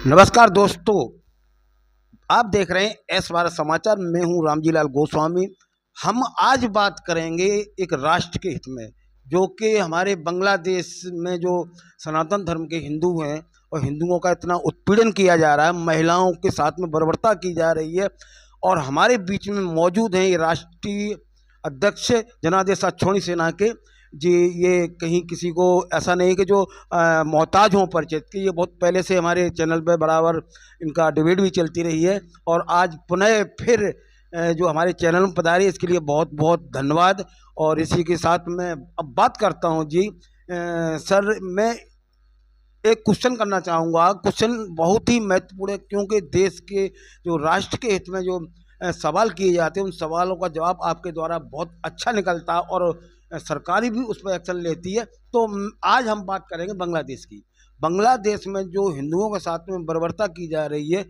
नमस्कार दोस्तों, आप देख रहे हैं एस भारत समाचार। मैं हूं रामजीलाल गोस्वामी। हम आज बात करेंगे एक राष्ट्र के हित में, जो कि हमारे बांग्लादेश में जो सनातन धर्म के हिंदू हैं और हिंदुओं का इतना उत्पीड़न किया जा रहा है, महिलाओं के साथ में बर्बरता की जा रही है। और हमारे बीच में मौजूद हैं ये राष्ट्रीय अध्यक्ष जनादेश छोड़ी सेना के जी। ये कहीं किसी को ऐसा नहीं कि जो मोहताज हों परिचित की, ये बहुत पहले से हमारे चैनल पे बराबर इनका डिबेट भी चलती रही है और आज पुनः फिर जो हमारे चैनल में पधारी, इसके लिए बहुत बहुत धन्यवाद। और इसी के साथ मैं अब बात करता हूं जी। सर, मैं एक क्वेश्चन करना चाहूँगा। क्वेश्चन बहुत ही महत्वपूर्ण है, क्योंकि देश के जो राष्ट्र के हित में जो सवाल किए जाते हैं, उन सवालों का जवाब आपके द्वारा बहुत अच्छा निकलता है और सरकारी भी उस पर एक्शन लेती है। तो आज हम बात करेंगे बांग्लादेश की। बांग्लादेश में जो हिंदुओं के साथ में बर्बरता की जा रही है,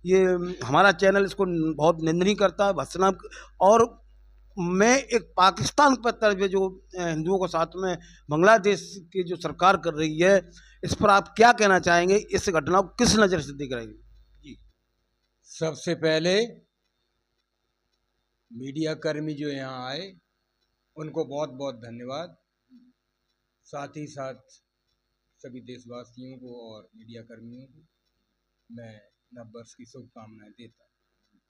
ये हमारा चैनल इसको बहुत निंदनीय करता है, भत्सना। और मैं एक पाकिस्तान पर तरफ जो हिंदुओं के साथ में बांग्लादेश की जो सरकार कर रही है, इस पर आप क्या कहना चाहेंगे? इस घटना को किस नज़र से देख रहे हैं जी? सबसे पहले मीडिया कर्मी जो यहाँ आए उनको बहुत बहुत धन्यवाद। साथ ही साथ सभी देशवासियों को और मीडिया कर्मियों को मैं नव वर्ष की शुभकामनाएं देता हूँ।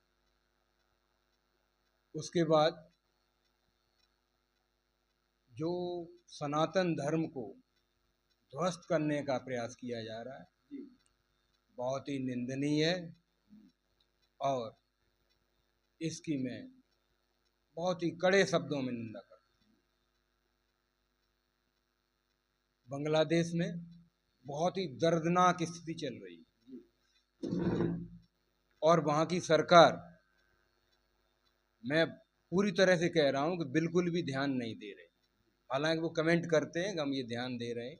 उसके बाद जो सनातन धर्म को ध्वस्त करने का प्रयास किया जा रहा है, बहुत ही निंदनीय है और इसकी मैं बहुत ही कड़े शब्दों में निंदा करता हूँ। बांग्लादेश में बहुत ही दर्दनाक स्थिति चल रही है और वहाँ की सरकार, मैं पूरी तरह से कह रहा हूँ कि बिल्कुल भी ध्यान नहीं दे रहे। हालांकि वो कमेंट करते हैं कि हम ये ध्यान दे रहे हैं।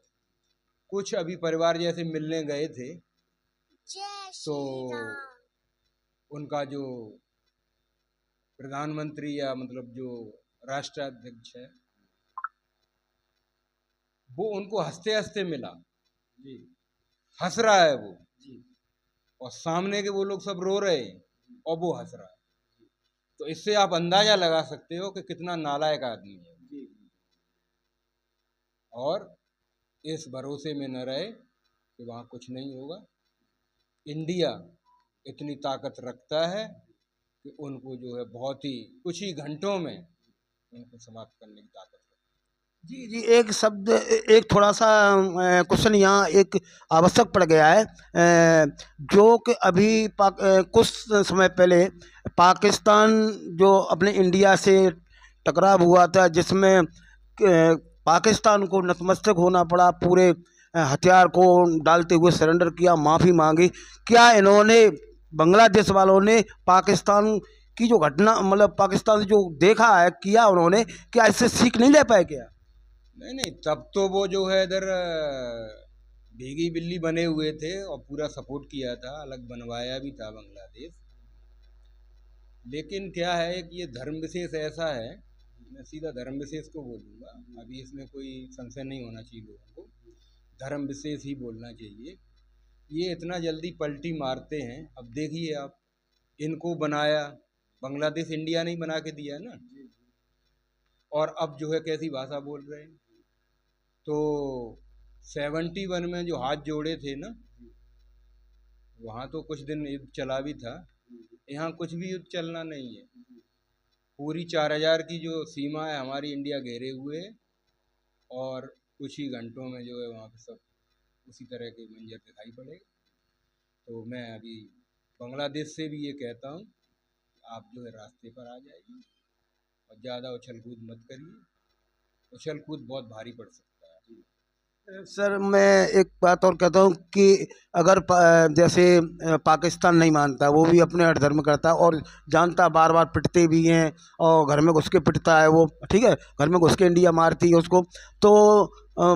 कुछ अभी परिवार जैसे मिलने गए थे तो उनका जो प्रधानमंत्री या मतलब जो राष्ट्राध्यक्ष है, वो उनको हंसते हंसते मिला जी। हंस रहा है वो जी, और सामने के वो लोग सब रो रहे हैं और वो हंस रहा है। तो इससे आप अंदाजा लगा सकते हो कि कितना नालायक आदमी है जी। और इस भरोसे में न रहे कि वहाँ कुछ नहीं होगा। इंडिया इतनी ताकत रखता है कि उनको जो है बहुत ही कुछ ही घंटों में उनको समाप्त करने की ताकत रखता है। जी जी, एक शब्द, एक थोड़ा सा क्वेश्चन यहाँ एक आवश्यक पड़ गया है। जो कि अभी कुछ समय पहले पाकिस्तान जो अपने इंडिया से टकराव हुआ था, जिसमें पाकिस्तान को नतमस्तक होना पड़ा, पूरे हथियार को डालते हुए सरेंडर किया, माफ़ी मांगी। क्या इन्होंने, बांग्लादेश वालों ने पाकिस्तान की जो घटना, मतलब पाकिस्तान से जो देखा है किया उन्होंने, क्या इससे सीख नहीं ले पाए क्या? नहीं, तब तो वो जो है इधर भीगी बिल्ली बने हुए थे और पूरा सपोर्ट किया था, अलग बनवाया भी था बांग्लादेश। लेकिन क्या है कि ये धर्म विशेष ऐसा है, मैं सीधा धर्म विशेष को बोलूँगा, अभी इसमें कोई संशय नहीं होना चाहिए लोगों को, धर्म विशेष ही बोलना चाहिए। ये इतना जल्दी पलटी मारते हैं। अब देखिए आप, इनको बनाया बांग्लादेश, इंडिया नहीं बना के दिया ना, और अब जो है कैसी भाषा बोल रहे हैं। तो 71 में जो हाथ जोड़े थे ना, वहाँ तो कुछ दिन युद्ध चला भी था। यहाँ कुछ भी युद्ध चलना नहीं है। पूरी 4000 की जो सीमा है हमारी, इंडिया घेरे हुए है और कुछ ही घंटों में जो है वहाँ पे सब उसी तरह के मंजर दिखाई पड़ेगा। तो मैं अभी बांग्लादेश से भी ये कहता हूँ, आप जो है रास्ते पर आ जाइए और ज़्यादा उछल कूद मत करिए। उछल कूद बहुत भारी पड़ सकता है। सर, मैं एक बात और कहता हूँ कि अगर जैसे पाकिस्तान नहीं मानता, वो भी अपने हर धर्म करता है और जानता, बार बार पिटते भी हैं और घर में घुस के पिटता है वो, ठीक है, घर में घुस के इंडिया मारती है उसको। तो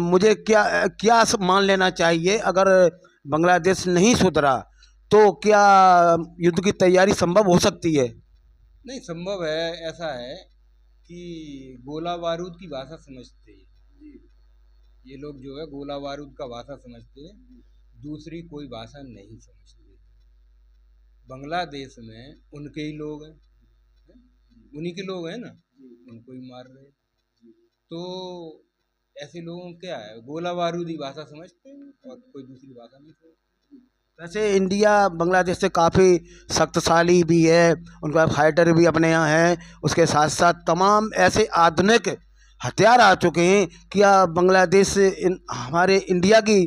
मुझे क्या क्या मान लेना चाहिए? अगर बांग्लादेश नहीं सुधरा तो क्या युद्ध की तैयारी संभव हो सकती है? नहीं, संभव है। ऐसा है कि गोला बारूद की भाषा समझते हैं ये लोग, जो है गोला बारूद का भाषा समझते हैं। दूसरी कोई भाषा नहीं समझते। बांग्लादेश में उनके ही लोग हैं, उन्हीं के लोग हैं ना, उनको ही मार रहे हैं। तो ऐसे लोगों को क्या है, गोला बारूदी भाषा समझते हैं और कोई दूसरी भाषा नहीं समझते। वैसे इंडिया बांग्लादेश से काफ़ी शक्तिशाली भी है, उनका फाइटर भी अपने यहाँ हैं, उसके साथ साथ तमाम ऐसे आधुनिक हथियार आ चुके हैं। क्या बांग्लादेश हमारे इंडिया की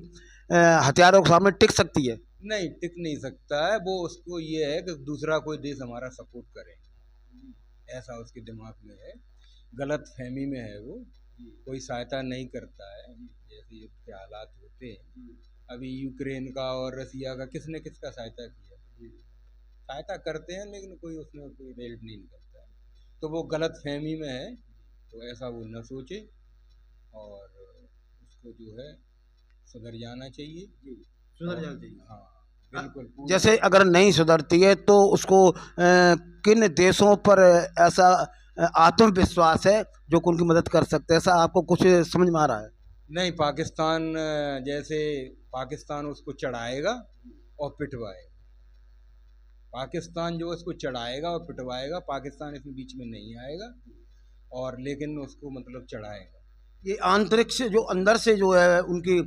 हथियारों के सामने टिक सकती है? नहीं, टिक नहीं सकता है वो। उसको ये है कि दूसरा कोई देश हमारा सपोर्ट करे, ऐसा उसके दिमाग में है, गलत फहमी में है वो। कोई सहायता नहीं करता है। जैसे युद्ध के हालात होते हैं अभी यूक्रेन का और रसिया का, किसने किसका सहायता किया? सहायता करते हैं लेकिन कोई उसमें कोई हेल्प नहीं करता है। तो वो गलत फहमी में है, तो ऐसा वो न सोचे और उसको जो है सुधर जाना चाहिए। सुधर जाना चाहिए। हाँ, बिल्कुल। जैसे अगर नहीं सुधरती है तो उसको किन देशों पर ऐसा आत्मविश्वास है जो कि उनकी मदद कर सकते हैं, ऐसा आपको कुछ समझ में आ रहा है? नहीं, पाकिस्तान जैसे पाकिस्तान उसको चढ़ाएगा और पिटवाएगा। पाकिस्तान जो इसको चढ़ाएगा और पिटवाएगा, पाकिस्तान इसमें बीच में नहीं आएगा और लेकिन उसको मतलब चढ़ाएगा। ये आंतरिक से जो अंदर से जो है उनकी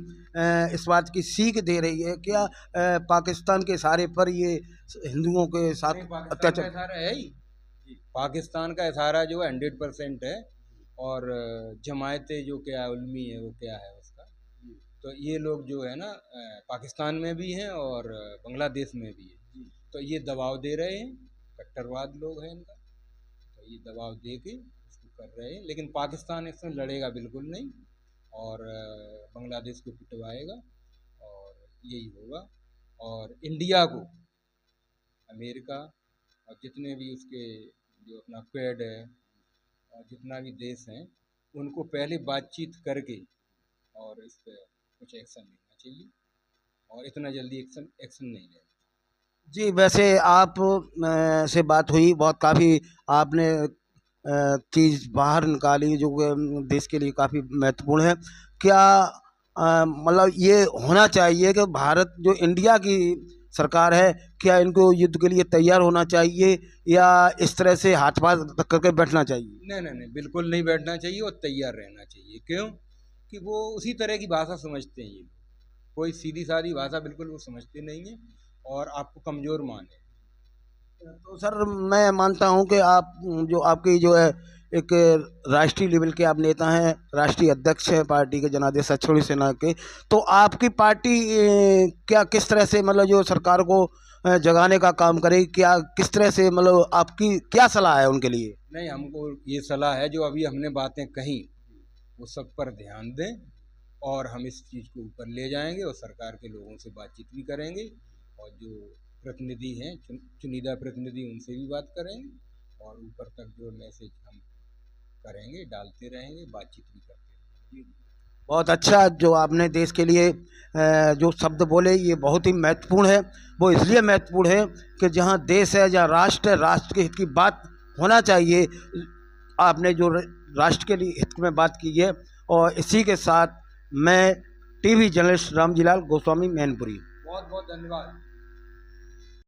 इस बात की सीख दे रही है क्या पाकिस्तान के इशारे पर ये हिंदुओं के साथ पाकिस्तान का अत्याचार? इशारा है ही, पाकिस्तान का इशारा जो है 100% है। और जमायतें जो क्या उल्मी है वो क्या है उसका, तो ये लोग जो है ना पाकिस्तान में भी हैं और बांग्लादेश में भी है। तो ये दबाव दे रहे हैं, कट्टरवाद लोग हैं इनका, तो ये दबाव दे के इसको कर रहे हैं। लेकिन पाकिस्तान इसमें लड़ेगा बिल्कुल नहीं और बांग्लादेश को पिटवाएगा और यही होगा। और इंडिया को, अमेरिका और जितने भी उसके जो अपना क्वेड है और जितना भी देश हैं, उनको पहले बातचीत करके और इस पर कुछ एक्शन लेना चाहिए और इतना जल्दी एक्शन नहीं लेना। जी, वैसे आप से बात हुई, बहुत काफ़ी आपने चीज़ बाहर निकाली जो देश के लिए काफ़ी महत्वपूर्ण है। क्या मतलब ये होना चाहिए कि भारत जो इंडिया की सरकार है, क्या इनको युद्ध के लिए तैयार होना चाहिए या इस तरह से हाथ पाथ करके बैठना चाहिए? नहीं नहीं नहीं, बिल्कुल नहीं बैठना चाहिए और तैयार रहना चाहिए। क्यों कि वो उसी तरह की भाषा समझते हैं। ये कोई सीधी सादी भाषा बिल्कुल वो समझते नहीं है और आपको कमज़ोर माने। तो सर मैं मानता हूं कि आप जो आपकी जो है एक राष्ट्रीय लेवल के आप नेता हैं, राष्ट्रीय अध्यक्ष हैं पार्टी के जनादेश छोड़ी सेना के, तो आपकी पार्टी क्या किस तरह से मतलब जो सरकार को जगाने का काम करेगी, क्या किस तरह से मतलब आपकी क्या सलाह है उनके लिए? नहीं, हमको ये सलाह है जो अभी हमने बातें कही वो सब पर ध्यान दें और हम इस चीज़ को ऊपर ले जाएंगे और सरकार के लोगों से बातचीत भी करेंगे और जो प्रतिनिधि हैं चुनिंदा प्रतिनिधि उनसे भी बात करेंगे और ऊपर तक जो मैसेज हम करेंगे डालते रहेंगे, बातचीत भी करते रहेंगे। बहुत अच्छा जो आपने देश के लिए जो शब्द बोले ये बहुत ही महत्वपूर्ण है। वो इसलिए महत्वपूर्ण है कि जहाँ देश है, जहाँ राष्ट्र है, राष्ट्र के हित की बात होना चाहिए। आपने जो राष्ट्र के लिए हित में बात की है और इसी के साथ मैं टीवी जर्नलिस्ट रामजी लाल गोस्वामी मैनपुरी। बहुत बहुत धन्यवाद।